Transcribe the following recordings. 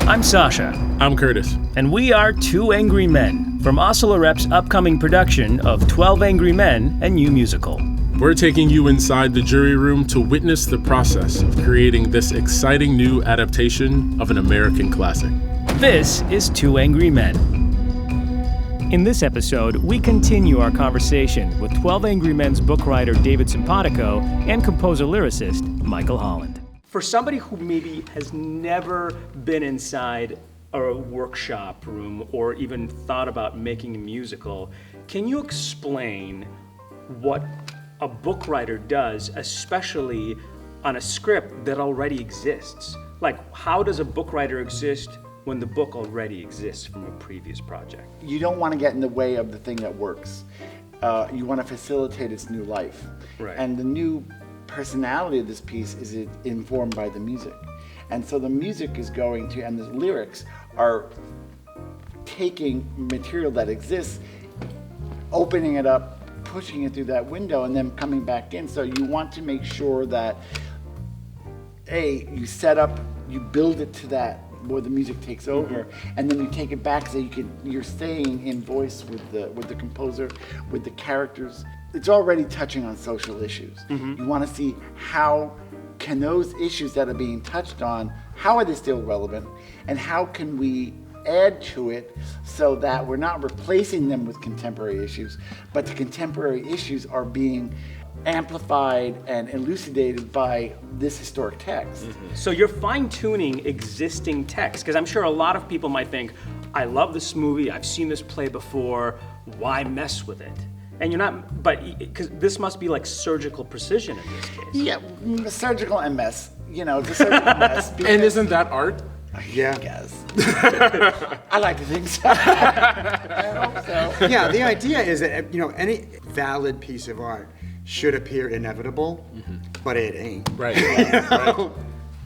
I'm Sasha. I'm Curtis. And we are Two Angry Men from Asolo Rep's upcoming production of 12 Angry Men, a new musical. We're taking you inside the jury room to witness the process of creating this exciting new adaptation of an American classic. This is Two Angry Men. In this episode, we continue our conversation with 12 Angry Men's book writer David Simpatico and composer-lyricist Michael Holland. For somebody who maybe has never been inside a workshop room or even thought about making a musical, can you explain what a book writer does, especially on a script that already exists? Like, how does a book writer exist when the book already exists from a previous project? You don't want to get in the way of the thing that works. You want to facilitate its new life. Right. And the new personality of this piece is informed by the music. And so the music is going to, and the lyrics are taking material that exists, opening it up, pushing it through that window, and then coming back in. So you want to make sure that, you set up, you build it to that, where the music takes over, and then you take it back so you're staying in voice with the composer, with the characters. It's already touching on social issues. You want to see how can those issues that are being touched on, how are they still relevant, and how can we add to it so that we're not replacing them with contemporary issues, but the contemporary issues are being amplified and elucidated by this historic text. So you're fine-tuning existing text, because I'm sure a lot of people might think, I love this movie, I've seen this play before, why mess with it? And you're not, but because this must be like surgical precision in this case. Yeah, surgical and mess, the surgical mess. And isn't that art? Yeah. I guess. I like to think so. I hope so. Yeah, the idea is that, any valid piece of art should appear inevitable, but it ain't. Right.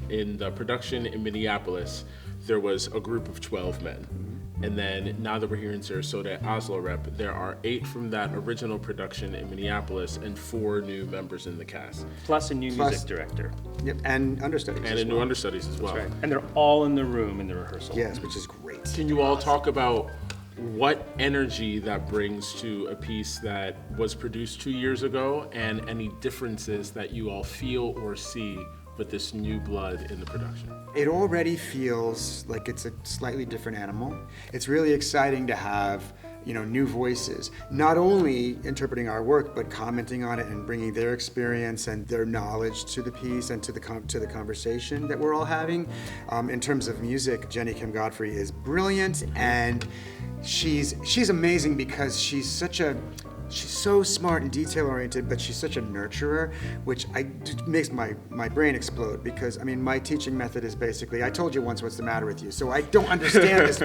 In the production in Minneapolis, there was a group of 12 men. And then now that we're here in Sarasota at Asolo Rep, there are 8 from that original production in Minneapolis and 4 new members in the cast. Plus a new music director. Yep, and understudies. And new understudies as well. That's right. And they're all in the room in the rehearsal. Yes, which is great. Can you all talk about what energy that brings to a piece that was produced 2 years ago, and any differences that you all feel or see with this new blood in the production? It already feels like it's a slightly different animal. It's really exciting to have, new voices, not only interpreting our work, but commenting on it and bringing their experience and their knowledge to the piece and to the conversation that we're all having. In terms of music, Jenny Kim Godfrey is brilliant, and she's amazing because she's so smart and detail-oriented, but she's such a nurturer, which makes my brain explode, because, my teaching method is basically, I told you once what's the matter with you, so I don't understand this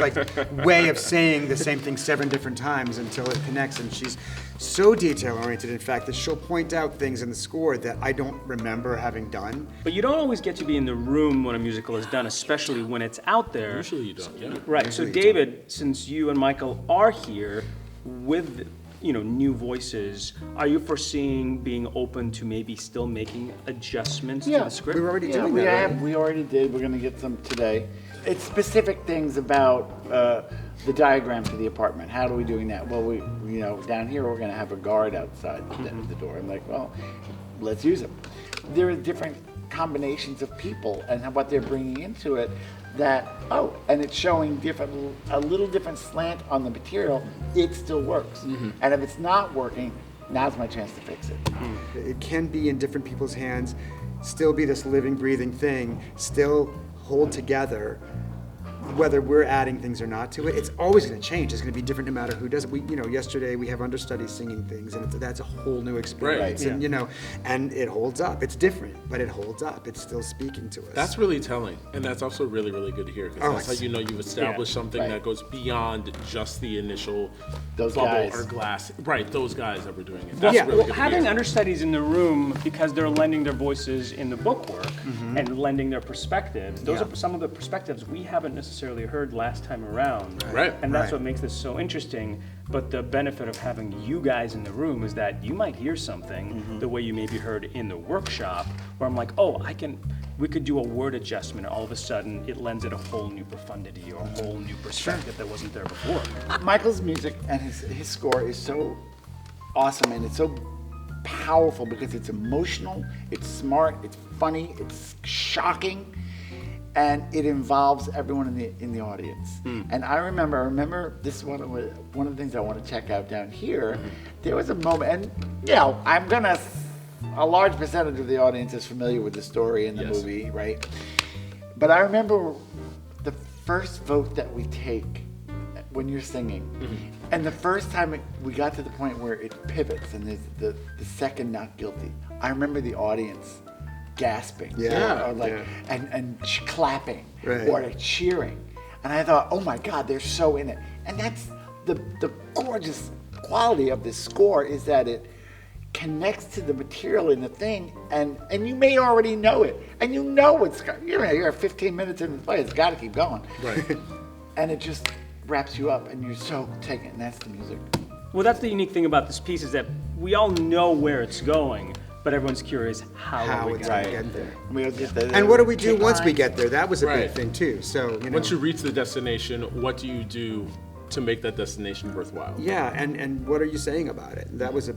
way of saying the same thing 7 different times until it connects, and she's so detail-oriented, in fact, that she'll point out things in the score that I don't remember having done. But you don't always get to be in the room when a musical is done, especially when it's out there. Usually you don't, yeah. Right, so David, since you and Michael are here with new voices, are you foreseeing being open to maybe still making adjustments to the script? We're already doing that, right? We already did. We're going to get some today. It's specific things about the diagram to the apartment. How are we doing that? Well, down here we're going to have a guard outside the door. I'm like, well, let's use them. There are different combinations of people and what they're bringing into it that, and it's showing a little different slant on the material, it still works. And if it's not working, now's my chance to fix it. It can be in different people's hands, still be this living, breathing thing, still hold together, whether we're adding things or not to it. It's always going to change. It's going to be different no matter who does it. Yesterday we have understudies singing things, and that's a whole new experience. Right. And and it holds up. It's different, but it holds up. It's still speaking to us. That's really telling, and that's also really, really good to hear, because that's how you've established something that goes beyond just the initial bubble guys. or glass. Right, those guys that were doing it. Well, That's really good to having hear. understudies in the room, because they're lending their voices in the book work and lending their perspectives, those are some of the perspectives we haven't necessarily heard last time around. Right. And that's what makes this so interesting. But the benefit of having you guys in the room is that you might hear something the way you maybe heard in the workshop, where I'm like, we could do a word adjustment, and all of a sudden it lends it a whole new profundity or a whole new perspective that wasn't there before. Michael's music and his score is so awesome, and it's so powerful because it's emotional, it's smart, it's funny, it's shocking, and it involves everyone in the audience. And I remember this is one of the things I want to check out down here. There was a moment, and a large percentage of the audience is familiar with the story in the movie, right? But I remember the first vote that we take when you're singing, and the first time we got to the point where it pivots and there's the second not guilty. I remember the audience gasping, and clapping, or cheering, and I thought, oh my God, they're so in it. And that's the gorgeous quality of this score, is that it connects to the material in the thing, and you may already know it, and you're 15 minutes into the play, it's got to keep going, Right. and it just wraps you up, and you're so taken, and that's the music. Well, that's the unique thing about this piece, is that we all know where it's going, but everyone's curious how we it's got going there. to get there. And what do we do once we get there? That was a big Right. thing too. So Once you reach the destination, what do you do to make that destination worthwhile? Yeah, and what are you saying about it? That was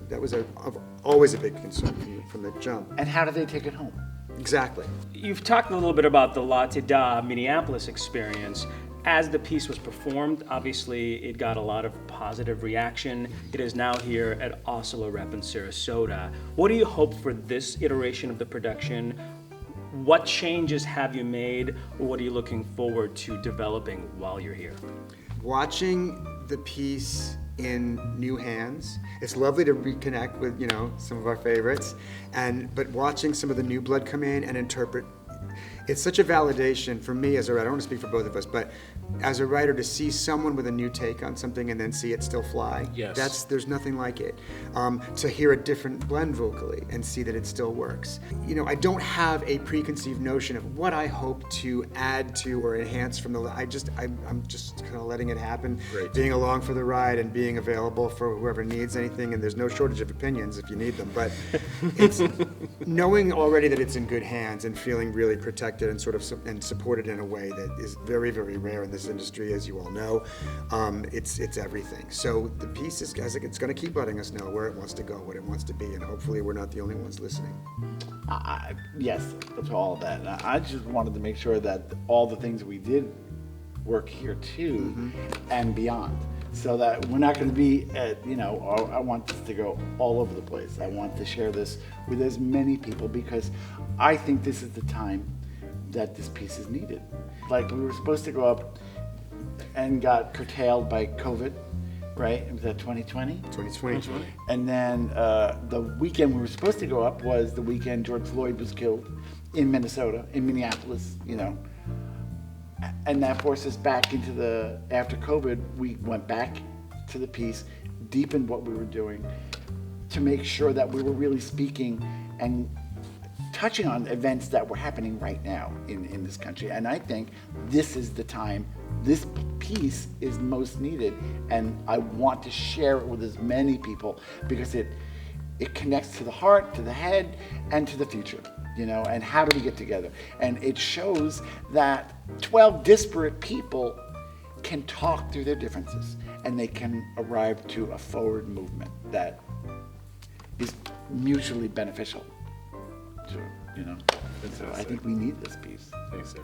always a big concern from the jump. And how do they take it home? Exactly. You've talked a little bit about the La Te Da Minneapolis experience. As the piece was performed, obviously it got a lot of positive reaction. It is now here at Asolo Rep in Sarasota. What do you hope for this iteration of the production? What changes have you made, or what are you looking forward to developing while you're here? Watching the piece in new hands, it's lovely to reconnect with some of our favorites, but watching some of the new blood come in and interpret, it's such a validation for me as a writer. I don't want to speak for both of us, but as a writer, to see someone with a new take on something and then see it still fly, there's nothing like it. To hear a different blend vocally and see that it still works. I don't have a preconceived notion of what I hope to add to or enhance from I'm just kind of letting it happen, being along for the ride and being available for whoever needs anything, and there's no shortage of opinions if you need them, but it's knowing already that it's in good hands and feeling really protected and and supported in a way that is very, very rare in this industry, as you all know. It's everything. So the piece is, it's going to keep letting us know where it wants to go, what it wants to be, and hopefully we're not the only ones listening. Yes, to all of that. I just wanted to make sure that all the things we did work here too, and beyond. So that we're not going to be I want this to go all over the place. I want to share this with as many people, because I think this is the time that this piece is needed. Like, we were supposed to go up and got curtailed by COVID, right? Was that 2020? 2020. And then the weekend we were supposed to go up was the weekend George Floyd was killed in Minneapolis, And that forced us back into after COVID, we went back to the piece, deepened what we were doing to make sure that we were really speaking and touching on events that were happening right now in this country. And I think this is the time, this piece is most needed, and I want to share it with as many people, because it connects to the heart, to the head, and to the future, and how do we get together? And it shows that 12 disparate people can talk through their differences, and they can arrive to a forward movement that is mutually beneficial. So, and so I think we need this piece. Thanks, sir.